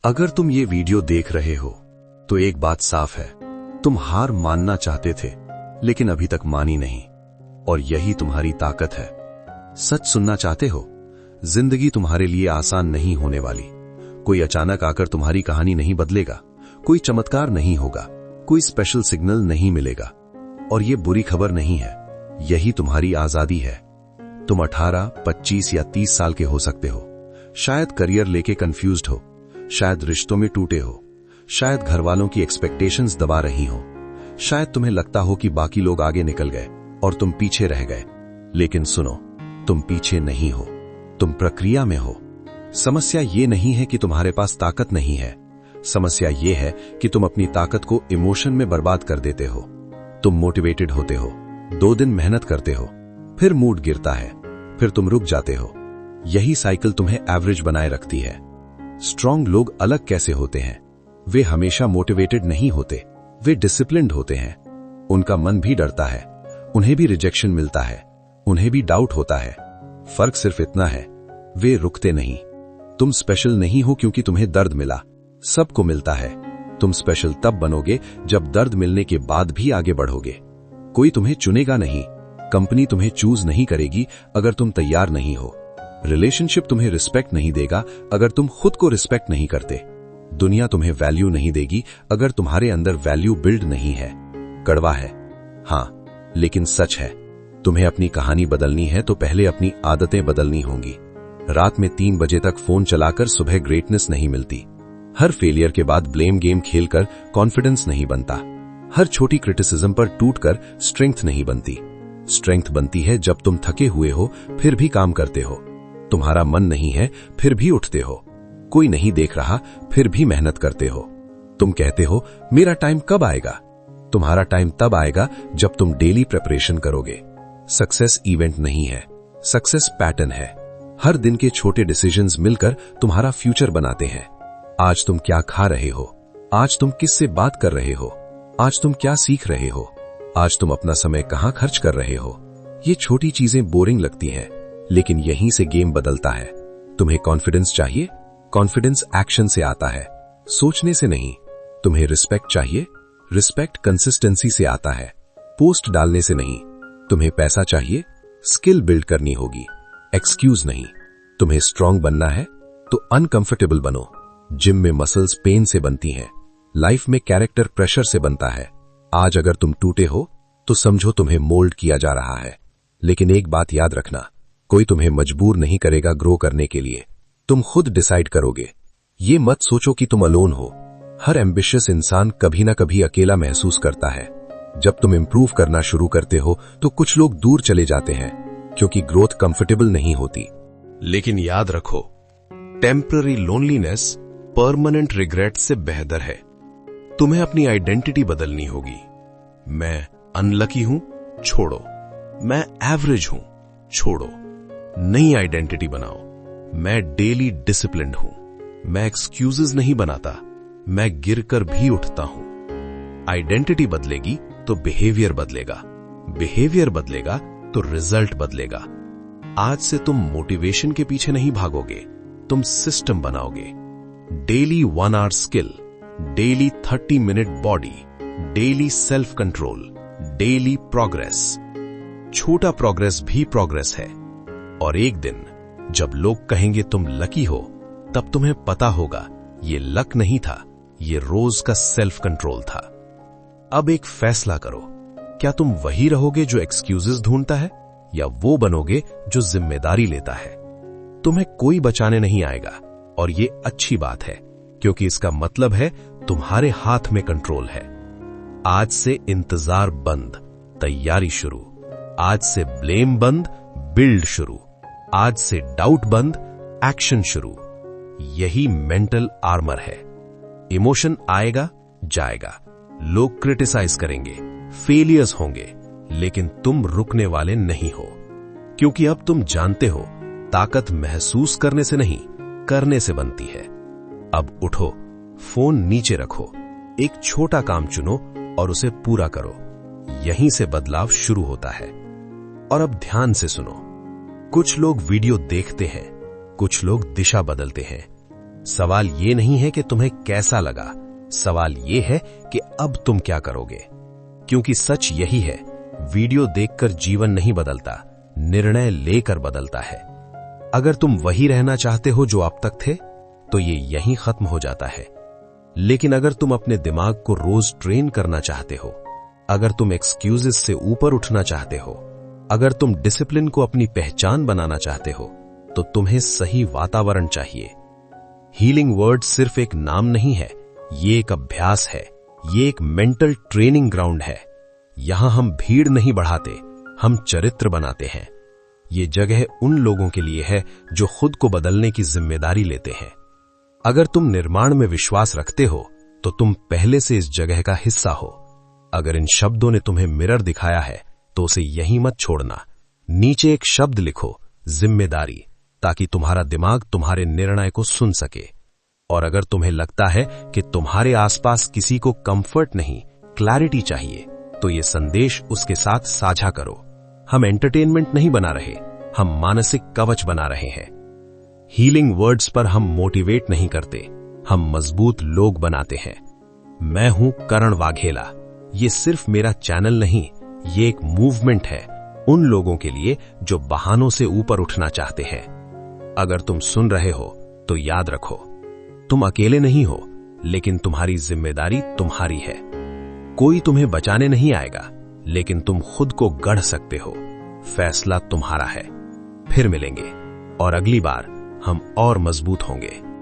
अगर तुम ये वीडियो देख रहे हो तो एक बात साफ है, तुम हार मानना चाहते थे लेकिन अभी तक मानी नहीं, और यही तुम्हारी ताकत है। सच सुनना चाहते हो? जिंदगी तुम्हारे लिए आसान नहीं होने वाली। कोई अचानक आकर तुम्हारी कहानी नहीं बदलेगा, कोई चमत्कार नहीं होगा, कोई स्पेशल सिग्नल नहीं मिलेगा। और ये बुरी खबर नहीं है, यही तुम्हारी आजादी है। तुम 18, 25 या 30 साल के हो सकते हो। शायद करियर लेके कंफ्यूज्ड हो, शायद रिश्तों में टूटे हो, शायद घर वालों की एक्सपेक्टेशंस दबा रही हो, शायद तुम्हें लगता हो कि बाकी लोग आगे निकल गए और तुम पीछे रह गए। लेकिन सुनो, तुम पीछे नहीं हो, तुम प्रक्रिया में हो। समस्या ये नहीं है कि तुम्हारे पास ताकत नहीं है, समस्या ये है कि तुम अपनी ताकत को इमोशन में बर्बाद कर देते हो। तुम मोटिवेटेड होते हो, 2 दिन मेहनत करते हो, फिर मूड गिरता है, फिर तुम रुक जाते हो। यही साइकिल तुम्हें एवरेज बनाए रखती है। स्ट्रांग लोग अलग कैसे होते हैं? वे हमेशा मोटिवेटेड नहीं होते, वे डिसिप्लिन्ड होते हैं। उनका मन भी डरता है, उन्हें भी रिजेक्शन मिलता है, उन्हें भी डाउट होता है। फर्क सिर्फ इतना है, वे रुकते नहीं। तुम स्पेशल नहीं हो क्योंकि तुम्हें दर्द मिला, सबको मिलता है। तुम स्पेशल तब बनोगे जब दर्द मिलने के बाद भी आगे बढ़ोगे। कोई तुम्हें चुनेगा नहीं, कंपनी तुम्हें चूज नहीं करेगी अगर तुम तैयार नहीं हो। रिलेशनशिप तुम्हें रिस्पेक्ट नहीं देगा अगर तुम खुद को रिस्पेक्ट नहीं करते। दुनिया तुम्हें वैल्यू नहीं देगी अगर तुम्हारे अंदर वैल्यू बिल्ड नहीं है। कड़वा है हां, लेकिन सच है। तुम्हें अपनी कहानी बदलनी है तो पहले अपनी आदतें बदलनी होंगी। रात में 3 बजे तक फोन चलाकर सुबह ग्रेटनेस नहीं मिलती। हर फेलियर के बाद ब्लेम गेम खेलकर कॉन्फिडेंस नहीं बनता। हर छोटी क्रिटिसिज्म पर टूटकर स्ट्रेंथ नहीं बनती। स्ट्रेंथ बनती है जब तुम थके हुए हो फिर भी काम करते हो। तुम्हारा मन नहीं है फिर भी उठते हो। कोई नहीं देख रहा फिर भी मेहनत करते हो। तुम कहते हो मेरा टाइम कब आएगा? तुम्हारा टाइम तब आएगा जब तुम डेली प्रिपरेशन करोगे। सक्सेस इवेंट नहीं है, सक्सेस पैटर्न है। हर दिन के छोटे डिसीजंस मिलकर तुम्हारा फ्यूचर बनाते हैं। आज तुम क्या खा रहे हो, आज तुम किससे बात कर रहे हो, आज तुम क्या सीख रहे हो, आज तुम अपना समय कहां खर्च कर रहे हो। ये छोटी चीजें बोरिंग लगती हैं, लेकिन यहीं से गेम बदलता है। तुम्हें कॉन्फिडेंस चाहिए? कॉन्फिडेंस एक्शन से आता है, सोचने से नहीं। तुम्हें रिस्पेक्ट चाहिए? रिस्पेक्ट कंसिस्टेंसी से आता है, पोस्ट डालने से नहीं। तुम्हें पैसा चाहिए? स्किल बिल्ड करनी होगी, एक्सक्यूज नहीं। तुम्हें स्ट्रांग बनना है तो अनकंफर्टेबल बनो। जिम में मसल्स पेन से बनती हैं, लाइफ में कैरेक्टर प्रेशर से बनता है। आज अगर तुम टूटे हो तो समझो तुम्हें मोल्ड किया जा रहा है। लेकिन एक बात याद रखना, कोई तुम्हें मजबूर नहीं करेगा ग्रो करने के लिए, तुम खुद डिसाइड करोगे। ये मत सोचो कि तुम अलोन हो। हर एम्बिशियस इंसान कभी ना कभी अकेला महसूस करता है। जब तुम इंप्रूव करना शुरू करते हो तो कुछ लोग दूर चले जाते हैं क्योंकि ग्रोथ कंफर्टेबल नहीं होती। लेकिन याद रखो, टेम्पररी लोनलीनेस परमानेंट रिग्रेट से बेहतर है। तुम्हें अपनी आइडेंटिटी बदलनी होगी। मैं अनलकी हूं, छोड़ो। मैं एवरेज हूं, छोड़ो। नई आइडेंटिटी बनाओ। मैं डेली डिसिप्लिन्ड हूं, मैं एक्सक्यूजेस नहीं बनाता, मैं गिरकर भी उठता हूं। आइडेंटिटी बदलेगी तो बिहेवियर बदलेगा, बिहेवियर बदलेगा तो रिजल्ट बदलेगा। आज से तुम मोटिवेशन के पीछे नहीं भागोगे, तुम सिस्टम बनाओगे। Daily 1 hour skill, daily 30 minute body, daily self control, daily progress. छोटा प्रोग्रेस भी प्रोग्रेस है। और एक दिन जब लोग कहेंगे तुम लकी हो, तब तुम्हें पता होगा ये लक नहीं था, ये रोज का सेल्फ कंट्रोल था। अब एक फैसला करो, क्या तुम वही रहोगे जो एक्सक्यूजेस ढूंढता है, या वो बनोगे जो जिम्मेदारी लेता है? तुम्हें कोई बचाने नहीं आएगा, और ये अच्छी बात है, क्योंकि इसका मतलब है तुम्हारे हाथ में कंट्रोल है। आज से इंतजार बंद, तैयारी शुरू। आज से ब्लेम बंद, बिल्ड शुरू। आज से डाउट बंद, एक्शन शुरू। यही मेंटल आर्मर है। इमोशन आएगा जाएगा, लोग क्रिटिसाइज करेंगे, फेलियर्स होंगे, लेकिन तुम रुकने वाले नहीं हो, क्योंकि अब तुम जानते हो ताकत महसूस करने से नहीं, करने से बनती है। अब उठो, फोन नीचे रखो, एक छोटा काम चुनो और उसे पूरा करो। यहीं से बदलाव शुरू होता है। और अब ध्यान से सुनो, कुछ लोग वीडियो देखते हैं, कुछ लोग दिशा बदलते हैं। सवाल ये नहीं है कि तुम्हें कैसा लगा, सवाल ये है कि अब तुम क्या करोगे। क्योंकि सच यही है, वीडियो देखकर जीवन नहीं बदलता, निर्णय लेकर बदलता है। अगर तुम वही रहना चाहते हो जो अब तक थे, तो ये यहीं खत्म हो जाता है। लेकिन अगर तुम अपने दिमाग को रोज ट्रेन करना चाहते हो, अगर तुम एक्सक्यूजेस से ऊपर उठना चाहते हो, अगर तुम डिसिप्लिन को अपनी पहचान बनाना चाहते हो, तो तुम्हें सही वातावरण चाहिए। हीलिंग वर्ड सिर्फ एक नाम नहीं है, ये एक अभ्यास है, ये एक मेंटल ट्रेनिंग ग्राउंड है। यहां हम भीड़ नहीं बढ़ाते, हम चरित्र बनाते हैं। ये जगह उन लोगों के लिए है जो खुद को बदलने की जिम्मेदारी लेते हैं। अगर तुम निर्माण में विश्वास रखते हो, तो तुम पहले से इस जगह का हिस्सा हो। अगर इन शब्दों ने तुम्हें मिरर दिखाया है, तो उसे यहीं मत छोड़ना। नीचे एक शब्द लिखो, जिम्मेदारी, ताकि तुम्हारा दिमाग तुम्हारे निर्णय को सुन सके। और अगर तुम्हें लगता है कि तुम्हारे आसपास किसी को कंफर्ट नहीं, क्लैरिटी चाहिए, तो ये संदेश उसके साथ साझा करो। हम एंटरटेनमेंट नहीं बना रहे, हम मानसिक कवच बना रहे हैं। हीलिंग वर्ड्स पर हम मोटिवेट नहीं करते, हम मजबूत लोग बनाते हैं। मैं हूं करण वाघेला। ये सिर्फ मेरा चैनल नहीं, ये एक मूवमेंट है उन लोगों के लिए जो बहानों से ऊपर उठना चाहते हैं। अगर तुम सुन रहे हो, तो याद रखो, तुम अकेले नहीं हो, लेकिन तुम्हारी जिम्मेदारी तुम्हारी है। कोई तुम्हें बचाने नहीं आएगा, लेकिन तुम खुद को गढ़ सकते हो। फैसला तुम्हारा है। फिर मिलेंगे, और अगली बार हम और मजबूत होंगे।